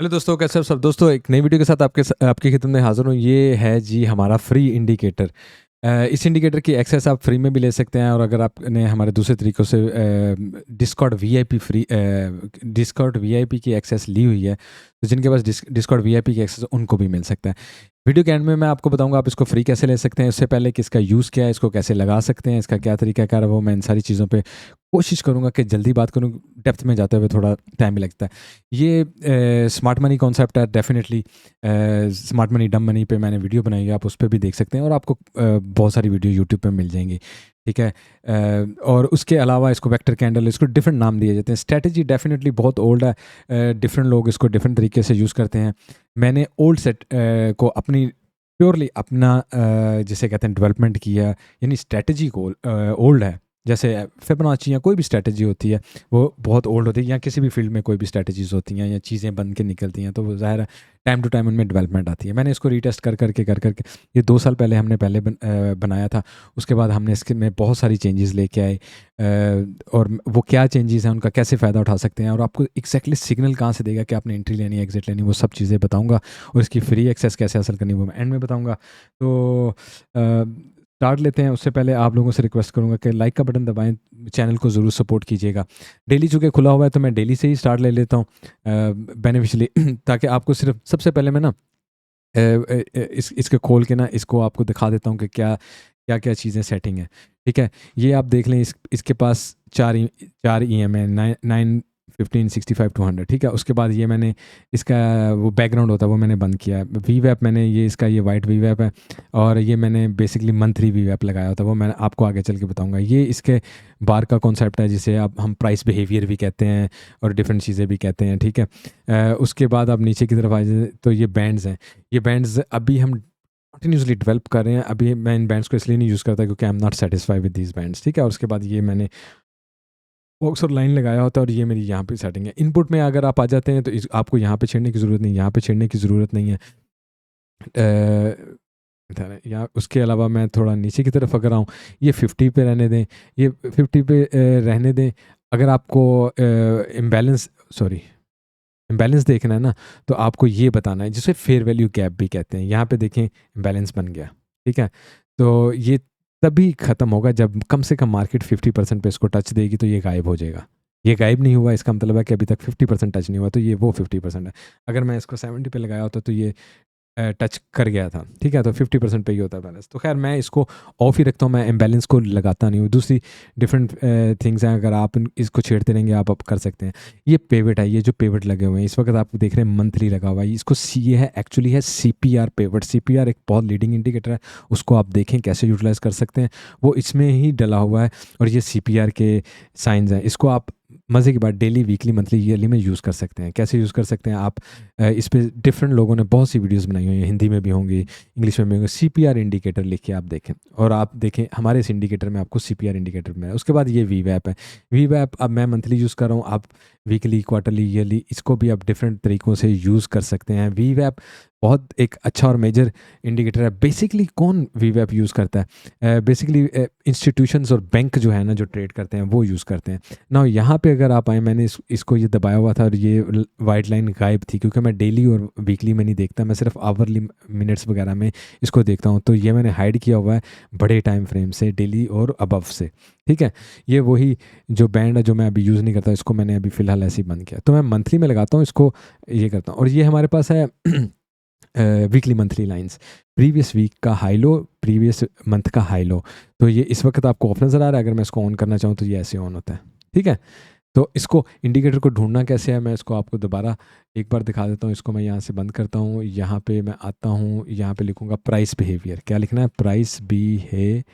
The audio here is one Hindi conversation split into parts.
हेलो दोस्तों, कैसे हो सब दोस्तों। एक नई वीडियो के साथ आपकी खिदमत में हाज़िर हूँ। ये है जी हमारा फ्री इंडिकेटर। इस इंडिकेटर की एक्सेस आप फ्री में भी ले सकते हैं, और अगर आपने हमारे दूसरे तरीक़ों से डिस्कॉर्ड वीआईपी की एक्सेस ली हुई है, तो जिनके पास डिस्कॉर्ड वीआईपी की एक्सेस उनको भी मिल सकता है। वीडियो के एंड में मैं आपको बताऊंगा आप इसको फ्री कैसे ले सकते हैं। उससे पहले कि इसका यूज़ क्या है, इसको कैसे लगा सकते हैं, इसका क्या तरीकाकार है, वो मैं इन सारी चीज़ों पे कोशिश करूँगा कि जल्दी बात करूँ। डेप्थ में जाते हुए थोड़ा टाइम भी लगता है। ये स्मार्ट मनी कॉन्सेप्ट है डेफिनेटली। स्मार्ट मनी डम मनी पे मैंने वीडियो बनाई है, आप उस पर भी देख सकते हैं, और आपको बहुत सारी वीडियो यूट्यूब पे मिल जाएंगी। ठीक है। और उसके अलावा इसको वेक्टर कैंडल, इसको डिफरेंट नाम दिए जाते हैं। स्ट्रेटजी डेफिनेटली बहुत ओल्ड है। डिफरेंट लोग इसको डिफरेंट तरीके से यूज़ करते हैं। मैंने ओल्ड सेट को अपनी प्योरली अपना जिसे कहते हैं डेवलपमेंट किया, यानी स्ट्रेटजी को ओल्ड है। जैसे फिबोनाची या कोई भी स्ट्रेटजी होती है वो बहुत ओल्ड होती है, या किसी भी फील्ड में कोई भी स्ट्रेटजीज होती हैं या चीज़ें बन के निकलती हैं, तो वो ज़ाहिर है टाइम टू टाइम उनमें डेवलपमेंट आती है। मैंने इसको रीटेस्ट कर करके ये 2 साल पहले हमने बनाया था। उसके बाद हमने इसके में बहुत सारी चेंजेस लेके आए, और वो क्या चेंजेस हैं, उनका कैसे फ़ायदा उठा सकते हैं, और आपको एक्जैक्टली सिग्नल कहाँ से देगा कि आपने एंट्री लेनी है, एग्जिट लेनी है, वो सब चीज़ें बताऊँगा। और इसकी फ्री एक्सेस कैसे हासिल करनी है वो मैं एंड में बताऊँगा। तो स्टार्ट लेते हैं। उससे पहले आप लोगों से रिक्वेस्ट करूंगा कि लाइक का बटन दबाएं, चैनल को ज़रूर सपोर्ट कीजिएगा। डेली चूँकि खुला हुआ है तो मैं डेली से ही स्टार्ट ले लेता हूँ बेनिफिशियली ताकि आपको सिर्फ सबसे पहले मैं ना इसके खोल के ना इसको आपको दिखा देता हूँ कि क्या क्या क्या चीज़ें सेटिंग है। ठीक है, ये आप देख लें। इसके पास चार ई एम है, 9, 15, 65, 200। ठीक है, उसके बाद ये मैंने इसका वो बैकग्राउंड होता है वो मैंने बंद किया है। वी वैप मैंने ये इसका ये वाइट वी वैप है, और ये मैंने बेसिकली मंथली वी वैप लगाया होता है, वो मैं आपको आगे चल के बताऊंगा। ये इसके बार का कॉन्सेप्ट है जिसे आप हम प्राइस बिहेवियर भी कहते हैं और डिफरेंट चीज़ें भी कहते हैं। ठीक है, उसके बाद आप नीचे की तरफ आ जाए तो ये बैंड्स हैं। ये बैंड्स अभी हम कंटिन्यूसली डेवलप कर रहे हैं। अभी मैं इन बैंड्स को इसलिए नहीं यूज़ करता क्योंकि I am not satisfied with these bands. ठीक है, और उसके बाद ये मैंने बॉक्स और लाइन लगाया होता है, और ये मेरी यहाँ पे सेटिंग है। इनपुट में अगर आप आ जाते हैं तो आपको यहाँ पे छेड़ने की ज़रूरत नहीं, यहाँ पे छेड़ने की ज़रूरत नहीं है। या उसके अलावा मैं थोड़ा नीचे की तरफ अगर आऊँ, ये 50 पे रहने दें, ये 50 पे रहने दें। अगर आपको इम्बैलेंस देखना है ना, तो आपको ये बताना है जिसे फेयर वैल्यू गैप भी कहते हैं। यहाँ पे देखें इम्बैलेंस बन गया। ठीक है, तो ये तभी ख़त्म होगा जब कम से कम मार्केट 50% पे इसको टच देगी, तो ये गायब हो जाएगा। ये गायब नहीं हुआ, इसका मतलब है कि अभी तक 50% टच नहीं हुआ, तो ये वो 50% है। अगर मैं इसको 70 पे लगाया होता तो ये टच कर गया था। ठीक है, तो 50% पे ही होता है बैलेंस। तो खैर मैं इसको ऑफ ही रखता हूँ, मैं इम्बैलेंस को लगाता नहीं हूँ। दूसरी डिफरेंट थिंग्स हैं, अगर आप इसको छेड़ते रहेंगे आप कर सकते हैं। ये पेवट है, ये जो पेवट लगे हुए हैं इस वक्त आप देख रहे हैं मंथली लगा हुआ है। इसको ये है एक्चुअली है CPR पेवट। CPR एक बहुत लीडिंग इंडिकेटर है, उसको आप देखें कैसे यूटिलाइज कर सकते हैं, वो इसमें ही डला हुआ है। और ये CPR के साइंस हैं, इसको आप मज़े की बात डेली, वीकली, मंथली, ईयरली में यूज़ कर सकते हैं। कैसे यूज़ कर सकते हैं आप, इस पे डिफरेंट लोगों ने बहुत सी वीडियोस बनाई हुई हैं, हिंदी में भी होंगी, इंग्लिश में भी होंगी। CPR इंडिकेटर लिख के आप देखें, और आप देखें हमारे इस इंडिकेटर में आपको CPR इंडिकेटर मिला है। उसके बाद ये वी वैप है। वी वैप अब मैं मंथली यूज़ कर रहा हूँ, आप वीकली, क्वार्टरली, ईयरली इसको भी आप डिफरेंट तरीक़ों से यूज़ कर सकते हैं। वी वैप बहुत एक अच्छा और मेजर इंडिकेटर है। बेसिकली कौन वी वैप यूज़ करता है? बेसिकली इंस्टीट्यूशंस और बैंक जो है ना, जो ट्रेड करते हैं वो यूज़ करते हैं ना। यहाँ पे अगर आप आए, मैंने इसको ये दबाया हुआ था, और ये वाइट लाइन गायब थी क्योंकि मैं डेली और वीकली में नहीं देखता, मैं सिर्फ आवरली मिनट्स वगैरह में इसको देखता हूँ। तो ये मैंने हाइड किया हुआ है बड़े टाइम फ्रेम से, डेली और अबव से। ठीक है, ये वही जो बैंड है जो मैं अभी यूज़ नहीं करता, इसको मैंने अभी फ़िलहाल ऐसे ही बंद किया। तो मैं मंथली में लगाता हूँ इसको, ये करता हूँ। और ये हमारे पास है weekly monthly lines, previous week का हाई लो, प्रीवियस मंथ का हाई लो। तो ये इस वक्त आपको ऑफ नज़र आ रहा है। अगर मैं इसको ऑन करना चाहूँ तो ये ऐसे ऑन होता है। ठीक है, तो इसको इंडिकेटर को ढूंढना कैसे है, मैं इसको आपको दोबारा एक बार दिखा देता हूँ। इसको मैं यहाँ से बंद करता हूँ, यहाँ पे मैं आता हूँ, यहाँ पे लिखूँगा प्राइस बिहेवियर। क्या लिखना है? Price behaviour.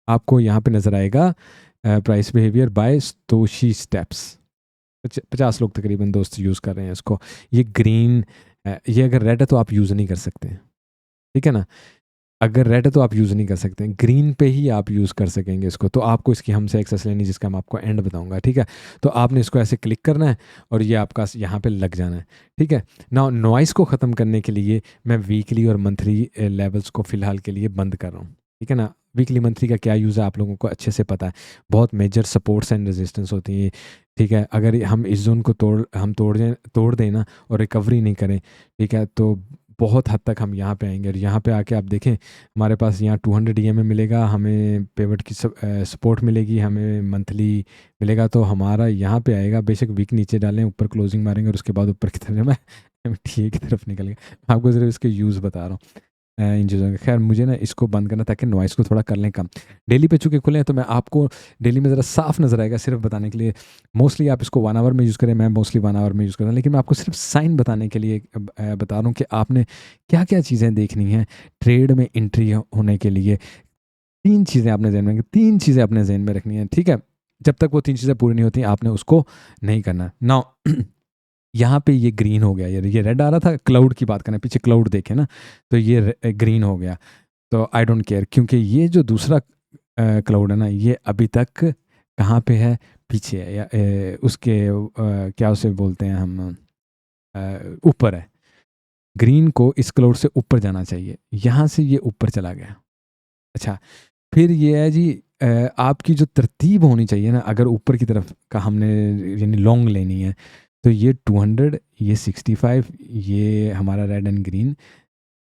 आपको यहाँ पे नज़र आएगा प्राइस बिहेवियर बाय स्तोशी स्टेप्स। 50 लोग तकरीबन दोस्त यूज़ कर रहे हैं इसको। ये ग्रीन है, ये अगर रेड है तो आप यूज़ नहीं कर सकते। ठीक है ना, अगर रेड है तो आप यूज़ नहीं कर सकते, ग्रीन पे ही आप यूज़ कर सकेंगे इसको। तो आपको इसकी हमसे एक्सेस लेनी, जिसका मैं आपको एंड बताऊंगा। ठीक है, तो आपने इसको ऐसे क्लिक करना है और ये आपका यहाँ पे लग जाना है। ठीक है ना, नॉइस को ख़त्म करने के लिए मैं वीकली और मंथली लेवल्स को फ़िलहाल के लिए बंद कर रहा हूँ। ठीक है ना, वीकली मंथली का क्या यूज़ है आप लोगों को अच्छे से पता है। बहुत मेजर सपोर्ट्स एंड रेजिस्टेंस होती है, ठीक है। अगर हम इस जोन को तोड़ दें ना और रिकवरी नहीं करें, ठीक है, तो बहुत हद तक हम यहाँ पे आएंगे। और यहाँ पे आके आप देखें हमारे पास यहाँ 200 EMA मिलेगा, हमें पेवट की सपोर्ट मिलेगी, हमें मंथली मिलेगा, तो हमारा यहाँ पे आएगा। बेशक वीक नीचे डालें, ऊपर क्लोजिंग मारेंगे और उसके बाद ऊपर की तरफ मैं ठीक की तरफ निकल गया। आपको सिर्फ इसके यूज़ बता रहा हूँ इन चीज़ों का। खैर मुझे ना इसको बंद करना ताकि नॉइस को थोड़ा कर लें कम। डेली पे चूँकि खुले हैं तो मैं आपको डेली में ज़रा साफ नज़र आएगा सिर्फ बताने के लिए। मोस्टली आप इसको 1 आवर में यूज़ करें, मैं मोस्टली 1 आवर में यूज़ करता हूँ, लेकिन मैं आपको सिर्फ साइन बताने के लिए बता रहा हूँ कि आपने क्या क्या चीज़ें देखनी हैं ट्रेड में एंट्री होने के लिए। 3 चीज़ें आपने जहन में 3 चीज़ें अपने जहन में रखनी है, ठीक है। जब तक वो 3 चीज़ें पूरी नहीं होती आपने उसको नहीं करना। नाउ यहाँ पे ये ग्रीन हो गया, ये रेड आ रहा था, क्लाउड की बात करें, पीछे क्लाउड देखे ना, तो ये ग्रीन हो गया। तो आई डोंट केयर, क्योंकि ये जो दूसरा क्लाउड है ना, ये अभी तक कहाँ पे है, पीछे है, या उसके क्या उसे बोलते हैं हम, ऊपर है। ग्रीन को इस क्लाउड से ऊपर जाना चाहिए, यहाँ से ये ऊपर चला गया। अच्छा, फिर ये है जी, आपकी जो तरतीब होनी चाहिए ना, अगर ऊपर की तरफ का हमने यानी लॉन्ग लेनी है, तो ये 200, ये 65, ये हमारा रेड एंड ग्रीन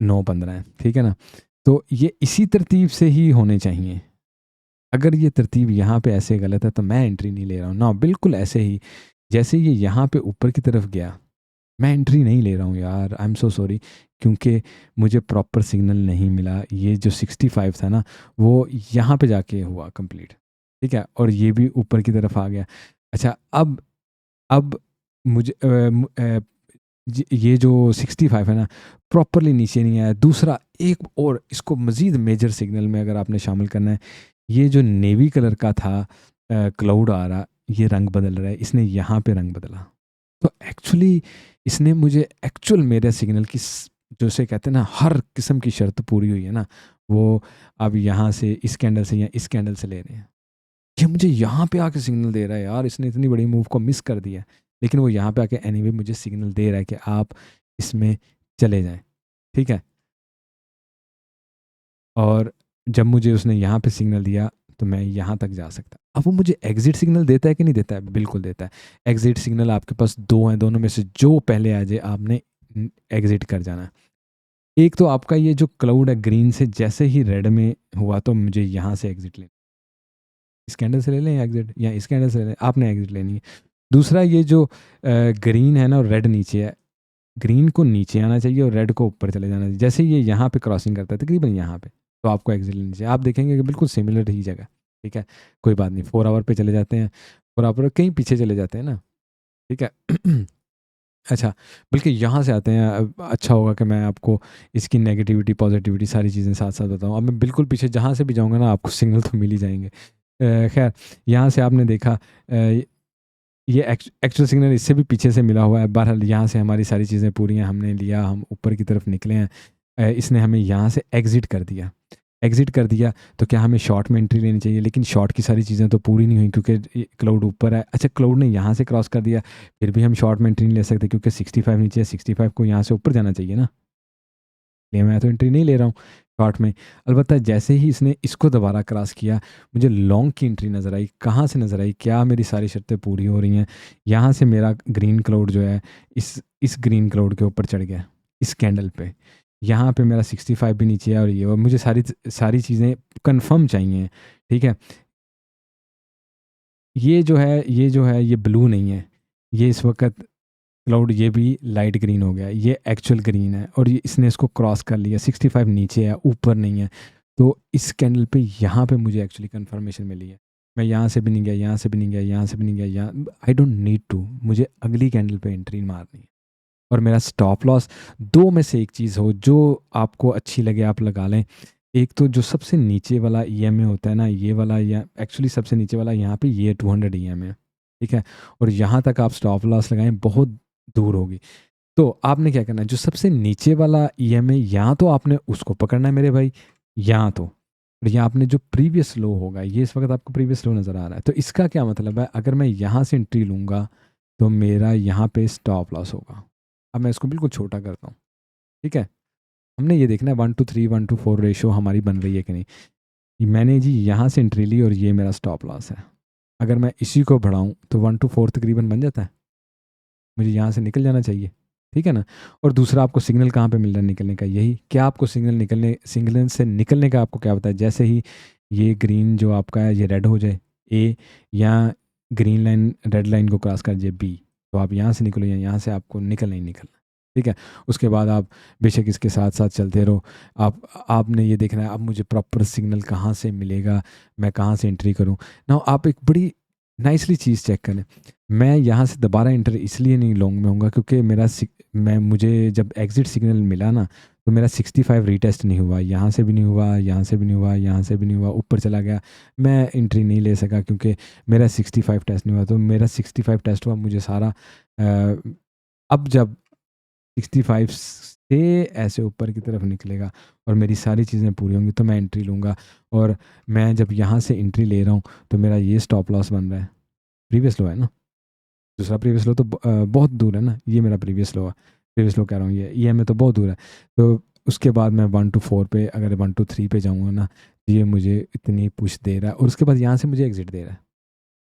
9-15 है, ठीक है ना। तो ये इसी तरतीब से ही होने चाहिए। अगर ये तरतीब यहाँ पे ऐसे गलत है तो मैं एंट्री नहीं ले रहा हूँ ना, बिल्कुल ऐसे ही जैसे ये यहाँ पे ऊपर की तरफ गया, मैं एंट्री नहीं ले रहा हूँ यार, आई एम सो सॉरी, क्योंकि मुझे प्रॉपर सिग्नल नहीं मिला। ये जो 65 था ना, वो यहाँ पे जाके हुआ कंप्लीट, ठीक है, और ये भी ऊपर की तरफ आ गया। अच्छा, अब मुझे ये जो 65 है ना, प्रॉपरली नीचे नहीं आया। दूसरा एक और इसको मज़ीद मेजर सिग्नल में अगर आपने शामिल करना है, ये जो नेवी कलर का था क्लाउड आ रहा, ये रंग बदल रहा है, इसने यहाँ पे रंग बदला। तो एक्चुअली इसने मुझे एक्चुअल मेरे सिग्नल की जो से कहते हैं ना, हर किस्म की शर्त पूरी हुई है ना, वो अब यहाँ से इस कैंडल से या इस कैंडल से ले रहे हैं। ये मुझे यहाँ पे आके सिग्नल दे रहा है यार, इसने इतनी बड़ी मूव को मिस कर दिया, लेकिन वो यहाँ पे आके एनीवे मुझे सिग्नल दे रहा है कि आप इसमें चले जाएं, ठीक है। और जब मुझे उसने यहाँ पे सिग्नल दिया तो मैं यहाँ तक जा सकता। अब वो मुझे एग्जिट सिग्नल देता है कि नहीं देता है? बिल्कुल देता है। एग्जिट सिग्नल आपके पास 2 हैं, दोनों में से जो पहले आ जाए आपने एग्जिट कर जाना है। एक तो आपका ये जो क्लाउड है ग्रीन से जैसे ही रेड में हुआ, तो मुझे यहाँ से एग्जिट लेना, इस कैंडल से ले लें एग्जिट, या इस कैंडल से ले लें, आपने एग्जिट लेनी है। दूसरा, ये जो ग्रीन है ना और रेड नीचे है, ग्रीन को नीचे आना चाहिए और रेड को ऊपर चले जाना चाहिए। जैसे ये यहाँ पे क्रॉसिंग करता है तकरीबन यहाँ पे, तो आपको एग्जिट लेनी चाहिए। आप देखेंगे कि बिल्कुल सिमिलर ही जगह, ठीक है, कोई बात नहीं। 4 आवर पे चले जाते हैं, 4 आवर कहीं पीछे चले जाते हैं ना, ठीक है। अच्छा, बल्कि यहाँ से आते हैं। अच्छा होगा कि मैं आपको इसकी नेगेटिविटी पॉजिटिविटी सारी चीज़ें साथ साथ बताऊँ। अब मैं बिल्कुल पीछे जहाँ से भी जाऊँगा ना, आपको सिग्नल तो मिल ही जाएंगे। खैर, यहाँ से आपने देखा ये एक्चुअल सिग्नल इससे भी पीछे से मिला हुआ है। बहरहाल यहाँ से हमारी सारी चीज़ें पूरी हैं, हमने लिया, हम ऊपर की तरफ निकले हैं। इसने हमें यहाँ से एग्ज़िट कर दिया। एग्ज़िट कर दिया तो क्या हमें शॉर्ट में एंट्री लेनी चाहिए? लेकिन शॉर्ट की सारी चीज़ें तो पूरी नहीं हुई क्योंकि क्लाउड ऊपर है। अच्छा, क्लाउड ने यहाँ से क्रॉस कर दिया, फिर भी हम शॉर्ट में एंट्री नहीं ले सकते क्योंकि 65 नीचे है, 65 को यहाँ से ऊपर जाना चाहिए ना। इसलिए मैं तो एंट्री नहीं ले रहा हूँ शॉर्ट में। अलबत्ता जैसे ही इसने इसको दोबारा क्रॉस किया, मुझे लॉन्ग की एंट्री नज़र आई। कहाँ से नज़र आई? क्या मेरी सारी शर्तें पूरी हो रही हैं? यहाँ से मेरा ग्रीन क्लाउड जो है इस ग्रीन क्लाउड के ऊपर चढ़ गया, इस कैंडल पे। यहाँ पे मेरा 65 भी नीचे है, और मुझे सारी सारी चीज़ें कंफर्म चाहिए, ठीक है। ये जो है ये ब्लू नहीं है, ये इस वक्त क्लाउड ये भी लाइट ग्रीन हो गया, ये एक्चुअल ग्रीन है, और ये इसने इसको क्रॉस कर लिया। 65 नीचे है, ऊपर नहीं है। तो इस कैंडल पे यहाँ पे मुझे एक्चुअली कंफर्मेशन मिली है। मैं यहाँ से भी नहीं गया, यहाँ से भी नहीं गया, यहाँ से भी नहीं गया, यहाँ आई डोंट नीड टू, मुझे अगली कैंडल पे एंट्री मारनी है। और मेरा स्टॉप लॉस दो में से एक चीज़ हो जो आपको अच्छी लगे आप लगा लें। एक तो जो सबसे नीचे वाला ईएमए होता है ना, ये वाला, या एक्चुअली सबसे नीचे वाला यहाँ पे ये 200 ईएमए, ठीक है। और यहाँ तक आप स्टॉप लॉस लगाएं, बहुत दूर होगी। तो आपने क्या करना है, जो सबसे नीचे वाला ईएमए, या तो आपने उसको पकड़ना है मेरे भाई, या तो या आपने जो प्रीवियस लो होगा, ये इस वक्त आपको प्रीवियस लो नज़र आ रहा है, तो इसका क्या मतलब है, अगर मैं यहाँ से एंट्री लूँगा तो मेरा यहाँ पे स्टॉप लॉस होगा। अब मैं इसको बिल्कुल छोटा करता हूँ, ठीक है। हमने ये देखना है 1:3, 1:4 रेशो हमारी बन रही है कि नहीं। मैंने जी यहाँ से एंट्री ली और ये मेरा स्टॉप लॉस है। अगर मैं इसी को बढ़ाऊँ तो 1 to 4 तकरीबन बन जाता है। मुझे यहाँ से निकल जाना चाहिए, ठीक है ना? और दूसरा आपको सिग्नल कहाँ पे मिल रहा है निकलने का? यही, क्या आपको सिग्नल से निकलने का आपको क्या पता है? जैसे ही ये ग्रीन जो आपका है ये रेड हो जाए ए, या ग्रीन लाइन रेड लाइन को क्रॉस कर जाए बी, तो आप यहाँ से निकलो या यहाँ से आपको निकलना ही निकलना, ठीक है? उसके बाद आप बेशक इसके साथ साथ चलते रहो। आपने ये देखना है अब मुझे प्रॉपर सिग्नल कहाँ से मिलेगा, मैं कहाँ से एंट्री करूँ ना। आप एक बड़ी नाइसली चीज़ चेक करें, मैं यहाँ से दोबारा एंटर इसलिए नहीं लॉन्ग में होऊंगा क्योंकि मुझे जब एग्जिट सिग्नल मिला ना तो मेरा 65 रीटेस्ट नहीं हुआ, यहाँ से भी नहीं हुआ, यहाँ से भी नहीं हुआ, यहाँ से भी नहीं हुआ, ऊपर चला गया, मैं एंट्री नहीं ले सका क्योंकि मेरा 65 टेस्ट नहीं हुआ। तो मेरा 65 टेस्ट हुआ, मुझे सारा अब जब 65 से ऐसे ऊपर की तरफ निकलेगा और मेरी सारी चीज़ें पूरी होंगी तो मैं एंट्री लूँगा। और मैं जब यहाँ से एंट्री ले रहा हूँ तो मेरा ये स्टॉप लॉस बन रहा है, प्रीवियस लो है ना, दूसरा प्रीवियस लो तो बहुत दूर है ना, ये मेरा प्रीवियस लो है, प्रीवियस लो कह रहा हूँ, ये में तो बहुत दूर है। तो उसके बाद मैं 1 to 4 पे, अगर 1 to 3 पे जाऊँगा ना, ये मुझे इतनी पुश दे रहा है और उसके बाद यहाँ से मुझे एग्जिट दे रहा है,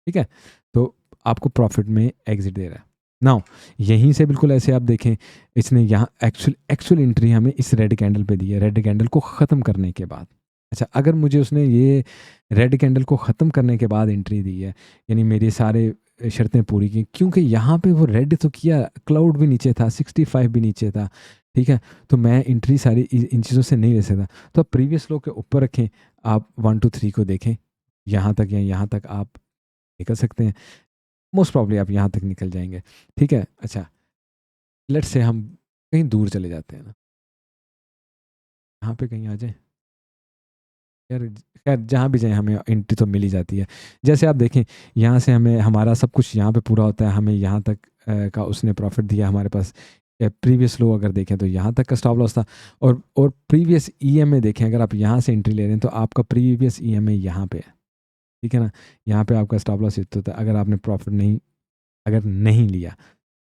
ठीक है? तो आपको प्रॉफिट में एग्जिट दे रहा है। नाउ यहीं से बिल्कुल ऐसे आप देखें, इसने यहाँ एक्चुअल एंट्री हमें इस रेड कैंडल पे दी है, रेड कैंडल को ख़त्म करने के बाद। अच्छा, अगर मुझे उसने ये रेड कैंडल को ख़त्म करने के बाद एंट्री दी है, यानी मेरी सारे शर्तें पूरी की, क्योंकि यहाँ पे वो रेड तो किया, क्लाउड भी नीचे था, 65 भी नीचे था, ठीक है? तो मैं एंट्री सारी इन चीज़ों से नहीं ले सकता। तो आप प्रीवियस लो के ऊपर रखें, आप 1 to 3 को देखें, यहाँ तक या यहाँ तक आप निकल सकते हैं, मोस्ट प्रॉब्ली आप यहाँ तक निकल जाएंगे, ठीक है? अच्छा, लेट्स से हम कहीं दूर चले जाते हैं ना, यहाँ पे कहीं आ जाए यार, खैर जहाँ भी जाए हमें एंट्री तो मिल ही जाती है। जैसे आप देखें, यहाँ से हमें हमारा सब कुछ यहाँ पे पूरा होता है, हमें यहाँ तक का उसने प्रॉफिट दिया हमारे पास। प्रीवियस लो अगर देखें तो यहाँ तक का स्टॉप लॉस था, और प्रीवियस ईएमए देखें, अगर आप यहाँ से एंट्री ले रहे हैं तो आपका प्रीवियस ईएमए यहाँ पे है, ठीक है ना? यहाँ पे आपका स्टॉप लॉस इतना होता है, अगर आपने प्रॉफिट अगर नहीं लिया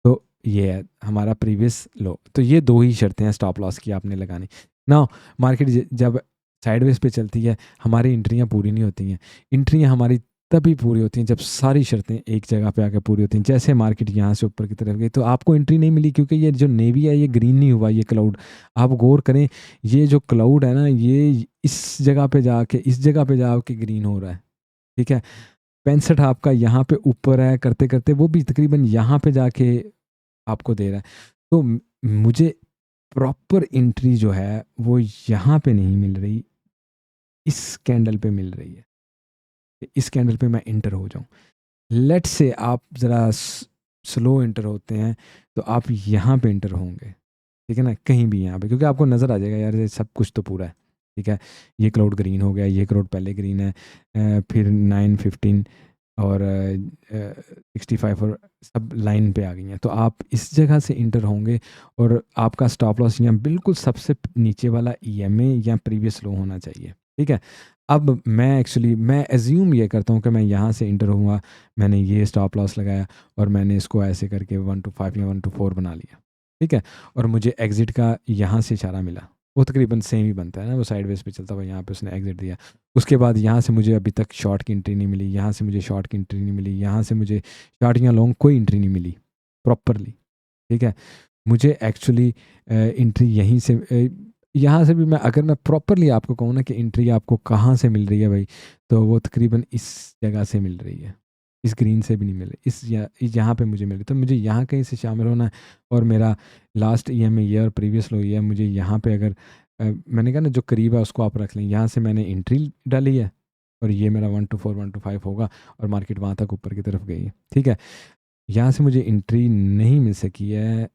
तो ये है हमारा प्रीवियस लो। तो ये दो ही शर्तें हैं स्टॉप लॉस की आपने लगानी ना। मार्केट जब साइडवेज पे चलती है, हमारी एंट्रियाँ पूरी नहीं होती हैं। एंट्रियाँ हमारी तभी पूरी होती हैं जब सारी शर्तें एक जगह पे आकर पूरी होती हैं। जैसे मार्केट यहाँ से ऊपर की तरफ गई तो आपको एंट्री नहीं मिली क्योंकि ये जो नेवी है ये ग्रीन नहीं हुआ, ये क्लाउड। आप गौर करें, ये जो क्लाउड है ना, ये इस जगह पे जाके ग्रीन हो रहा है, ठीक है? 65 आपका यहाँ पे ऊपर है, करते करते वो भी तकरीबन यहाँ पे जाके आपको दे रहा है। तो मुझे प्रॉपर एंट्री जो है वो यहाँ पे नहीं मिल रही, इस कैंडल पे मिल रही है। इस कैंडल पे मैं इंटर हो जाऊं, लेट्स से आप ज़रा स्लो इंटर होते हैं तो आप यहाँ पे इंटर होंगे, ठीक है ना? कहीं भी यहाँ पे, क्योंकि आपको नज़र आ जाएगा यार ये सब कुछ तो पूरा है, ठीक है? ये क्लाउड ग्रीन हो गया, ये क्लाउड पहले ग्रीन है, फिर 9, 15 और 65 और सब लाइन पे आ गई हैं। तो आप इस जगह से इंटर होंगे और आपका स्टॉप लॉस यहाँ बिल्कुल सबसे नीचे वाला ईएमए या प्रीवियस लो होना चाहिए, ठीक है? अब मैं एज्यूम ये करता हूँ कि मैं यहाँ से इंटर हुआ, मैंने ये स्टॉप लॉस लगाया और मैंने इसको ऐसे करके 1 to 5 या 1 to 4 बना लिया, ठीक है? और मुझे एग्जिट का यहाँ से इशारा मिला, वो तकरीबन सेम ही बनता है ना, वो साइडवेज पे चलता हुआ यहाँ पे उसने एग्जिट दिया। उसके बाद यहाँ से मुझे अभी तक शॉर्ट की एंट्री नहीं मिली, यहाँ से मुझे शॉर्ट की एंट्री नहीं मिली, यहाँ से मुझे शॉर्ट या लॉन्ग कोई एंट्री नहीं मिली प्रॉपरली, ठीक है? मुझे एक्चुअली एंट्री यहीं से यहाँ से भी अगर मैं प्रॉपरली आपको कहूँ ना कि एंट्री आपको कहाँ से मिल रही है भाई, तो वो तकरीबन इस जगह से मिल रही है, इस ग्रीन से भी नहीं मिल रही, यहाँ पे मुझे मिल रही। तो मुझे यहाँ कहीं से शामिल होना है और मेरा लास्ट ईएमए ये और प्रीवियस लो ये, मुझे यहाँ पे अगर मैंने कहा ना जो करीब है उसको आप रख लें, यहाँ से मैंने एंट्री डाली है और ये मेरा 1 to 4 1 to 5 होगा और मार्केट वहाँ तक ऊपर की तरफ गई है, ठीक है? यहाँ से मुझे एंट्री नहीं मिल सकी है,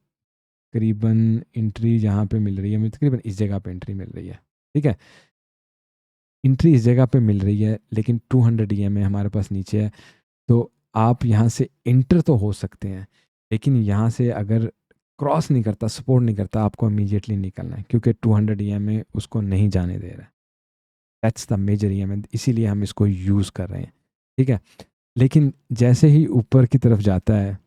करीबन एंट्री जहाँ पे मिल रही है मुझे तकरीबन इस जगह पे एंट्री मिल रही है, ठीक है? एंट्री इस जगह पे मिल रही है लेकिन 200 ईएमए हमारे पास नीचे है। तो आप यहाँ से इंटर तो हो सकते हैं, लेकिन यहाँ से अगर क्रॉस नहीं करता, सपोर्ट नहीं करता, आपको इमीडिएटली निकलना है क्योंकि 200 ईएमए उसको नहीं जाने दे रहा है। दैट्स द मेजर ईएमए, इसीलिए हम इसको यूज़ कर रहे हैं, ठीक है? लेकिन जैसे ही ऊपर की तरफ जाता है,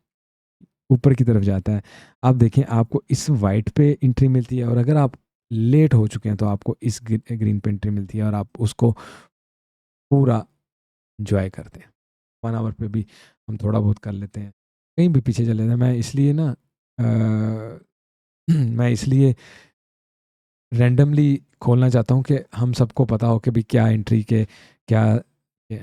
आप देखें आपको इस वाइट पे एंट्री मिलती है और अगर आप लेट हो चुके हैं तो आपको इस ग्रीन पे एंट्री मिलती है और आप उसको पूरा एंजॉय करते हैं। 1 आवर पे भी हम थोड़ा बहुत कर लेते हैं, कहीं भी पीछे चले जाएँ। मैं इसलिए ना मैं इसलिए रैंडमली खोलना चाहता हूँ कि हम सबको पता हो कि भाई क्या एंट्री के क्या ये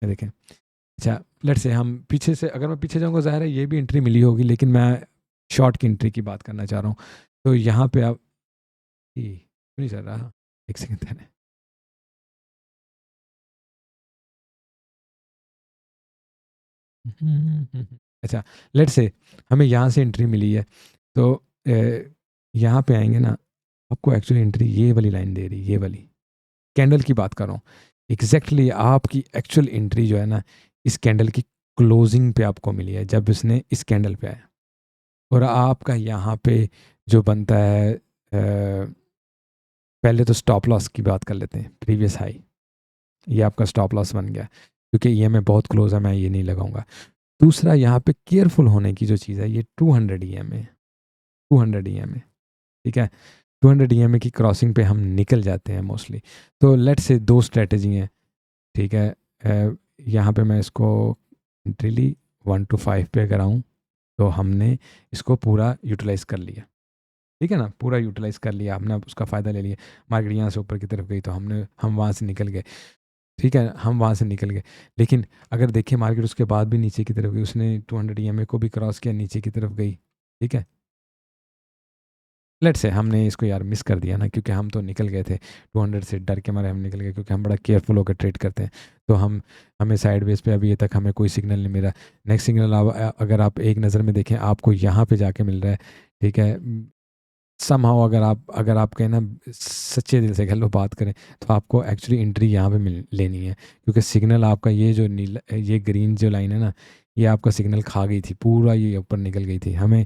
देखें। अच्छा, लेट्स से हम पीछे से, अगर मैं पीछे जाऊँगा ज़ाहिर है ये भी एंट्री मिली होगी, लेकिन मैं शॉर्ट की एंट्री की बात करना चाह रहा हूँ। तो यहाँ पे आप नहीं चल रहा, एक सेकंड देना। अच्छा, लेट्स से हमें यहाँ से एंट्री मिली है, तो यहाँ पे आएंगे ना, आपको एक्चुअली एंट्री ये वाली लाइन दे रही है, ये वाली कैंडल की बात कर रहा हूँ। एग्जैक्टली आपकी एक्चुअल एंट्री जो है ना, इस कैंडल की क्लोजिंग पे आपको मिली है, जब इसने इस कैंडल पे आया। और आपका यहाँ पे जो बनता है, पहले तो स्टॉप लॉस की बात कर लेते हैं। प्रीवियस हाई, ये आपका स्टॉप लॉस बन गया, क्योंकि ये मैं बहुत क्लोज है, मैं ये नहीं लगाऊंगा। दूसरा यहाँ पे केयरफुल होने की जो चीज़ है, ये 200 EMA है, 200 EMA, ठीक है। 200 EMA की क्रॉसिंग पे हम निकल जाते हैं मोस्टली। तो लेट से 2 स्ट्रेटजी हैं, ठीक है। यहाँ पे मैं इसको ड्रिली 1 to 5 पे अगर आऊँ, तो हमने इसको पूरा यूटिलाइज़ कर लिया, ठीक है ना, पूरा यूटिलाइज़ कर लिया हमने, उसका फ़ायदा ले लिया। मार्केट यहाँ से ऊपर की तरफ गई तो हम वहाँ से निकल गए, ठीक है, हम वहाँ से निकल गए। लेकिन अगर देखें मार्केट उसके बाद भी नीचे की तरफ गई, उसने 200 EMA को भी क्रॉस किया, नीचे की तरफ गई, ठीक है। लेट्स से हमने इसको यार मिस कर दिया ना, क्योंकि हम तो निकल गए थे 200 से, डर के मारे हम निकल गए, क्योंकि हम बड़ा केयरफुल होकर ट्रेड करते हैं। तो हमें साइड वेज पे अभी ये तक हमें कोई सिग्नल नहीं मिला। नेक्स्ट सिग्नल अगर आप एक नज़र में देखें, आपको यहाँ पे जाके मिल रहा है, ठीक है। समहाउ अगर आप कहें ना, सच्चे दिल से कह लो, बात करें, तो आपको एक्चुअली एंट्री यहाँ पे लेनी है, क्योंकि सिग्नल आपका ये जो नीला, ये ग्रीन जो लाइन है ना, ये आपका सिग्नल खा गई थी, पूरा ये ऊपर निकल गई थी। हमें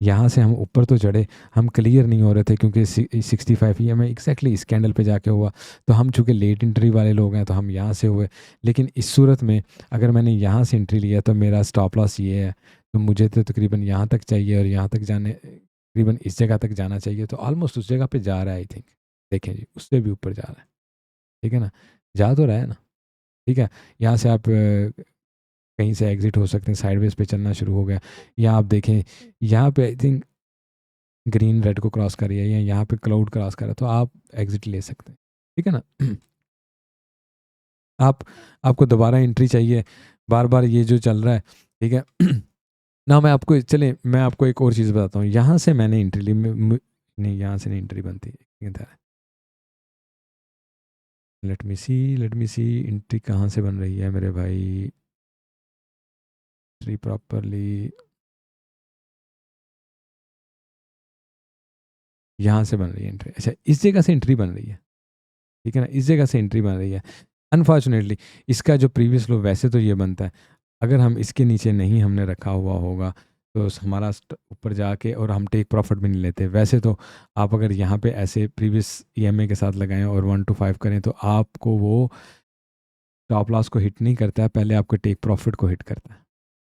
यहाँ से, हम ऊपर तो चढ़े, हम क्लियर नहीं हो रहे थे, क्योंकि 65 ये हमें एग्जैक्टली इस कैंडल पे जाके हुआ। तो हम चूँकि लेट एंट्री वाले लोग हैं, तो हम यहाँ से हुए। लेकिन इस सूरत में अगर मैंने यहाँ से एंट्री लिया, तो मेरा स्टॉप लॉस ये है, तो मुझे तो तकरीबन यहाँ तक चाहिए, और यहाँ तक जाने, तकरीबन इस जगह तक जाना चाहिए। तो ऑलमोस्ट उस जगह पे जा रहा है, आई थिंक। देखें जी, उससे भी ऊपर जा रहा है, ठीक है ना, जा तो रहा है ना, ठीक है। यहाँ से आप कहीं से एग्जिट हो सकते हैं, साइडवेज पे चलना शुरू हो गया। यहाँ आप देखें, यहाँ पे आई थिंक ग्रीन रेड को क्रॉस कर रही है, या यहाँ पे क्लाउड क्रॉस कर रहा है, तो आप एग्जिट ले सकते हैं, ठीक है ना। आप आपको दोबारा एंट्री चाहिए, बार बार ये जो चल रहा है, ठीक है। ना, मैं आपको एक और चीज़ बताता हूँ। यहाँ से मैंने एंट्री ली, नहीं, यहाँ से नहीं एंट्री बनती, लेट मी सी एंट्री कहाँ से बन रही है मेरे भाई, एंट्री प्रॉपरली यहाँ से बन रही है एंट्री। अच्छा, इस जगह से एंट्री बन रही है, ठीक है ना, इस जगह से एंट्री बन रही है। अनफॉर्चुनेटली इसका जो प्रीवियस लो, वैसे तो ये बनता है, अगर हम इसके नीचे नहीं हमने रखा हुआ होगा, तो हमारा ऊपर जाके, और हम टेक प्रॉफिट भी नहीं लेते। वैसे तो आप अगर यहाँ पे ऐसे प्रीवियस EMA के साथ लगाएं और 1 to 5 करें, तो आपको वो स्टॉप लॉस को हिट नहीं करता है, पहले आपके टेक प्रॉफिट को हिट करता है।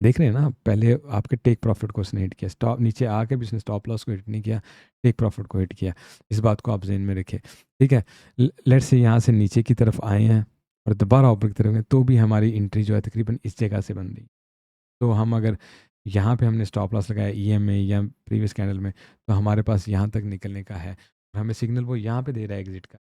देख रहे हैं ना आप, पहले आपके टेक प्रॉफिट को उसने हिट किया, स्टॉप नीचे आके भी उसने स्टॉप लॉस को हिट नहीं किया, टेक प्रॉफिट को हिट किया। इस बात को आप जहन में रखें, ठीक है। लेट्स से यहाँ से नीचे की तरफ आए हैं, और दोबारा ऊपर की तरफ गए, तो भी हमारी एंट्री जो है तकरीबन इस जगह से बन रही। तो हम अगर यहाँ पे हमने स्टॉप लॉस लगाया EMA या प्रीवियस कैंडल में, तो हमारे पास यहाँ तक निकलने का है, और हमें सिग्नल वो यहाँ पे दे रहा है एग्जिट का।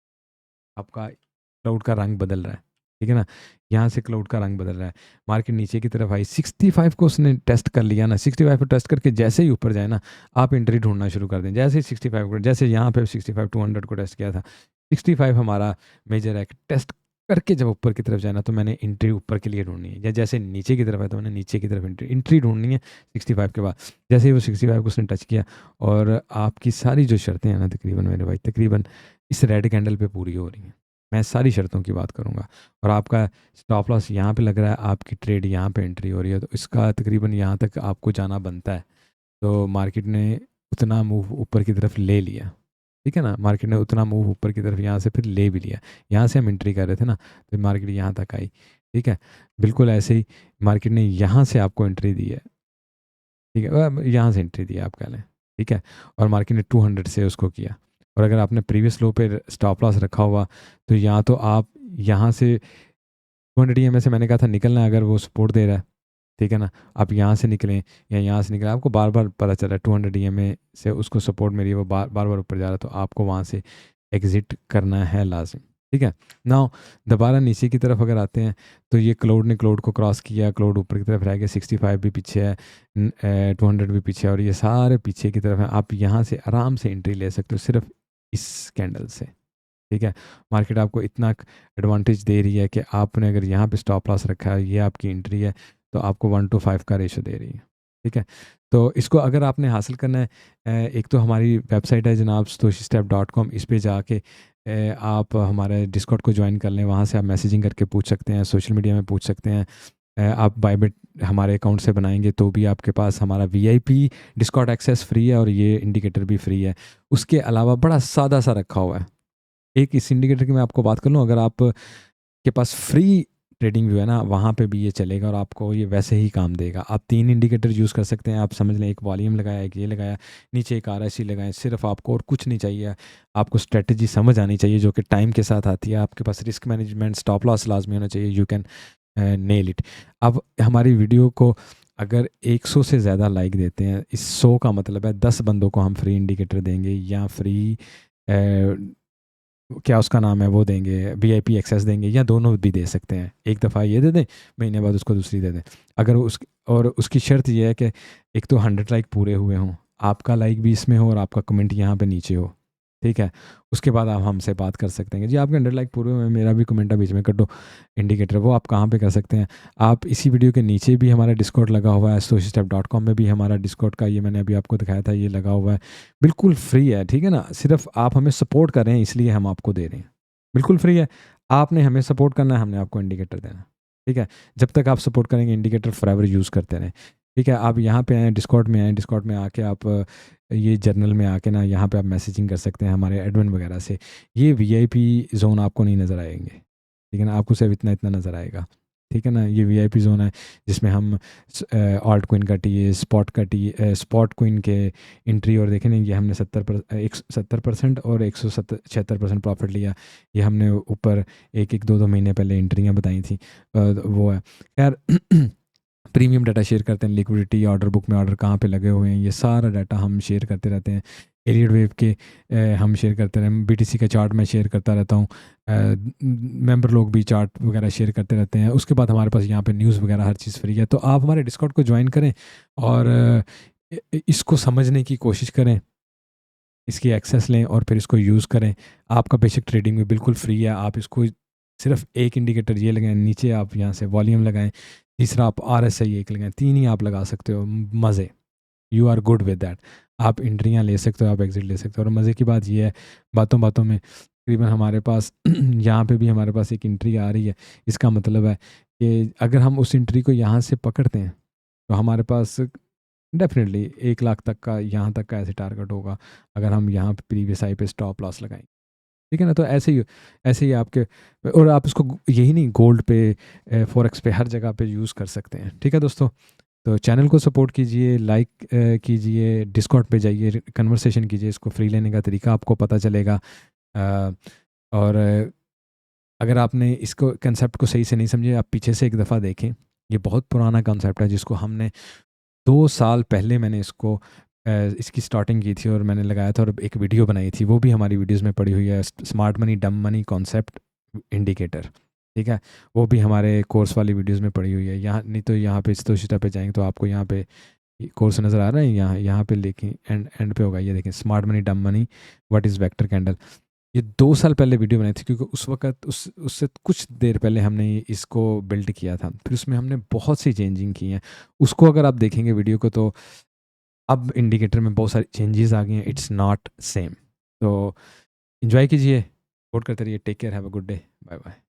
आपका क्लाउड का रंग बदल रहा है, ठीक है ना, यहाँ से क्लाउड का रंग बदल रहा है। मार्केट नीचे की तरफ आई, 65 को उसने टेस्ट कर लिया ना, 65 को टेस्ट करके जैसे ही ऊपर जाए ना, आप एंट्री ढूंढना शुरू कर दें। जैसे ही 65 को, जैसे यहाँ पे 65 200 को टेस्ट किया था, 65 हमारा मेजर है, टेस्ट करके जब ऊपर की तरफ जाए ना, तो मैंने एंट्री ऊपर के लिए ढूंढनी है। या जैसे नीचे की तरफ है, तो मैंने नीचे की तरफ एंट्री ढूंढनी है 65 के बाद। जैसे ही वो 65 को उसने टच किया, और आपकी सारी जो शर्तें हैं ना, तकरीबन मेरे भाई, तकरीबन इस रेड कैंडल पे पूरी हो रही हैं। मैं सारी शर्तों की बात करूंगा, और आपका स्टॉप लॉस यहाँ पे लग रहा है, आपकी ट्रेड यहाँ पे एंट्री हो रही है, तो इसका तकरीबन यहाँ तक आपको जाना बनता है। तो मार्केट ने उतना मूव ऊपर की तरफ ले लिया, ठीक है ना, मार्केट ने उतना मूव ऊपर की तरफ यहाँ से फिर ले भी लिया। यहाँ से हम एंट्री कर रहे थे ना, तो मार्केट यहाँ तक आई, ठीक है। बिल्कुल ऐसे ही मार्केट ने यहाँ से आपको एंट्री दी है, ठीक है, यहाँ से एंट्री दी है आप कह लें, ठीक है। और मार्केट ने 200 से उसको किया, और अगर आपने प्रीवियस लो पे स्टॉप लॉस रखा हुआ, तो या तो आप यहाँ से 200 EMA से मैंने कहा था निकलना है, अगर वो सपोर्ट दे रहा है, ठीक है ना, आप यहाँ से निकलें या यहाँ से निकलें, आपको बार बार पता चल रहा है 200 EMA से उसको सपोर्ट मिली है, वो बार बार ऊपर जा रहा है, तो आपको वहाँ से एग्ज़िट करना है लाजिम, ठीक है। नाउ दोबारा नीचे की तरफ अगर आते हैं तो ये क्लाउड ने क्लाउड को क्रॉस किया, क्लाउड ऊपर की तरफ रह गया, 65 भी पीछे है, 200 भी पीछे है, और ये सारे पीछे की तरफ है। आप यहाँ से आराम से एंट्री ले सकते हो सिर्फ इस कैंडल से, ठीक है। मार्केट आपको इतना एडवांटेज दे रही है कि आपने अगर यहाँ पे स्टॉप लॉस रखा है, ये आपकी एंट्री है, तो आपको 1:5 का रेशो दे रही है, ठीक है। तो इसको अगर आपने हासिल करना है, एक तो हमारी वेबसाइट है जनाब satoshistep.com, इस पे जाके आप हमारे डिस्कॉर्ड को ज्वाइन कर लें, वहाँ से आप मैसेजिंग करके पूछ सकते हैं, सोशल मीडिया में पूछ सकते हैं। आप बायबिट हमारे अकाउंट से बनाएंगे तो भी आपके पास हमारा VIP डिस्कॉर्ड एक्सेस फ्री है, और ये इंडिकेटर भी फ्री है। उसके अलावा बड़ा सादा सा रखा हुआ है। एक इस इंडिकेटर की मैं आपको बात कर लूँ, अगर आप के पास फ्री ट्रेडिंग व्यू है ना, वहाँ पे भी ये चलेगा और आपको ये वैसे ही काम देगा। आप 3 इंडिकेटर यूज़ कर सकते हैं, आप समझ लें, एक वॉल्यूम लगाया, एक ये लगाया, नीचे एक RSI लगाएं, सिर्फ आपको और कुछ नहीं चाहिए। आपको स्ट्रेटजी समझ आनी चाहिए जो कि टाइम के साथ आती है, आपके पास रिस्क मैनेजमेंट, स्टॉप लॉस लाजमी होना चाहिए, यू कैन नेल इट। अब हमारी वीडियो को अगर 100 से ज़्यादा लाइक देते हैं, इस 100 का मतलब है 10 बंदों को हम फ्री इंडिकेटर देंगे, या फ्री क्या उसका नाम है वो देंगे, VIP एक्सेस देंगे, या दोनों भी दे सकते हैं। एक दफ़ा ये दे दें, महीने बाद उसको दूसरी दे दें। अगर उस और उसकी शर्त ये है कि एक तो 100 लाइक पूरे हुए हों, आपका लाइक भी इसमें हो और आपका कमेंट यहाँ पे नीचे हो, ठीक है। उसके बाद आप हमसे बात कर सकते हैं कि जी आपके 100 लाइक पूरे हुए, मेरा भी कमेंट है बीच में कर दो इंडिकेटर। वो आप कहाँ पे कर सकते हैं? आप इसी वीडियो के नीचे भी हमारा डिस्कॉर्ड लगा हुआ है, satoshistep.com में भी हमारा डिस्कॉर्ड का, ये मैंने अभी आपको दिखाया था, ये लगा हुआ है, बिल्कुल फ्री है, ठीक है ना। सिर्फ आप हमें सपोर्ट कर रहे हैं इसलिए हम आपको दे रहे हैं, बिल्कुल फ्री है। आपने हमें सपोर्ट करना है, हमने आपको इंडिकेटर देना है, ठीक है। जब तक आप सपोर्ट करेंगे, इंडिकेटर फॉरएवर यूज़ करते रहें, ठीक है। आप यहाँ पे आएँ, डिस्कॉर्ड में आएँ, डिस्कॉर्ड में आके आप ये जर्नल में आके ना, यहाँ पे आप मैसेजिंग कर सकते हैं हमारे एडमिन वगैरह से। ये VIP जोन आपको नहीं नज़र आएंगे, ठीक है ना, आपको सिर्फ इतना इतना नज़र आएगा, ठीक है ना। ये VIP जोन है जिसमें हम ऑल्ट कोइन का टी, स्पॉट कोइन के एंट्री, और देखें ना, ये हमने 70% और 176% प्रॉफिट लिया। ये हमने ऊपर एक 2 महीने पहले एंट्रियाँ बताई थी, वो है। खैर प्रीमियम डाटा शेयर करते हैं, लिक्विडिटी, ऑर्डर बुक में ऑर्डर कहाँ पे लगे हुए हैं, ये सारा डाटा हम शेयर करते रहते हैं। एलियट वेव के हम शेयर करते रहते हैं, BTC का चार्ट मैं शेयर करता रहता हूँ, मेंबर लोग भी चार्ट वगैरह शेयर करते रहते हैं। उसके बाद हमारे पास यहाँ पे न्यूज़ वगैरह हर चीज़ फ्री है। तो आप हमारे डिस्कॉर्ड को ज्वाइन करें और इसको समझने की कोशिश करें, इसकी एक्सेस लें और फिर इसको यूज़ करें। आपका बेसिक ट्रेडिंग में बिल्कुल फ्री है। आप इसको सिर्फ एक इंडिकेटर ये लगाएं, नीचे आप यहाँ से वॉल्यूम लगाएं, तीसरा आप RSI एक लगाएं, 3 ही आप लगा सकते हो, मज़े, you are good with that. आप एंट्रियाँ ले सकते हो, आप एग्जिट ले सकते हो। और मज़े की बात ये है, बातों बातों में तकरीबन हमारे पास यहाँ पे भी हमारे पास एक एंट्री आ रही है। इसका मतलब है कि अगर हम उस एंट्री को यहाँ से पकड़ते हैं तो हमारे पास डेफिनेटली 1 लाख तक का, यहाँ तक का ऐसे टारगेट होगा अगर हम यहाँ पे प्रीवियस हाई पे स्टॉप लॉस लगाएं, ठीक है ना। तो ऐसे ही आपके, और आप इसको यही नहीं, गोल्ड पे, फॉरेक्स पे, हर जगह पे यूज़ कर सकते हैं, ठीक है दोस्तों। तो चैनल को सपोर्ट कीजिए, लाइक कीजिए, डिस्कॉर्ड पे जाइए, कन्वर्सेशन कीजिए, इसको फ्री लेने का तरीका आपको पता चलेगा। और अगर आपने इसको कंसेप्ट को सही से नहीं समझे, आप पीछे से एक दफ़ा देखें। ये बहुत पुराना कंसेप्ट है जिसको हमने 2 साल पहले मैंने इसकी स्टार्टिंग की थी और मैंने लगाया था और एक वीडियो बनाई थी, वो भी हमारी वीडियोस में पड़ी हुई है, स्मार्ट मनी डम मनी कॉन्सेप्ट इंडिकेटर, ठीक है। वो भी हमारे कोर्स वाली वीडियोस में पड़ी हुई है। यहाँ नहीं तो यहाँ पे satoshita पे जाएंगे तो आपको यहाँ पे कोर्स नज़र आ रहा है, यहाँ पे लेकिन एंड पे होगा, ये देखें, स्मार्ट मनी डम money what is vector candle. ये 2 साल पहले वीडियो बनाई थी, क्योंकि उस वक्त उससे कुछ देर पहले हमने इसको बिल्ड किया था, फिर उसमें हमने बहुत सी चेंजिंग की हैं। उसको अगर आप देखेंगे वीडियो को, तो अब इंडिकेटर में बहुत सारी चेंजेस आ गई हैं, इट्स नॉट सेम। तो इन्जॉय कीजिए, सपोर्ट करते रहिए, take care, have a good day, bye bye.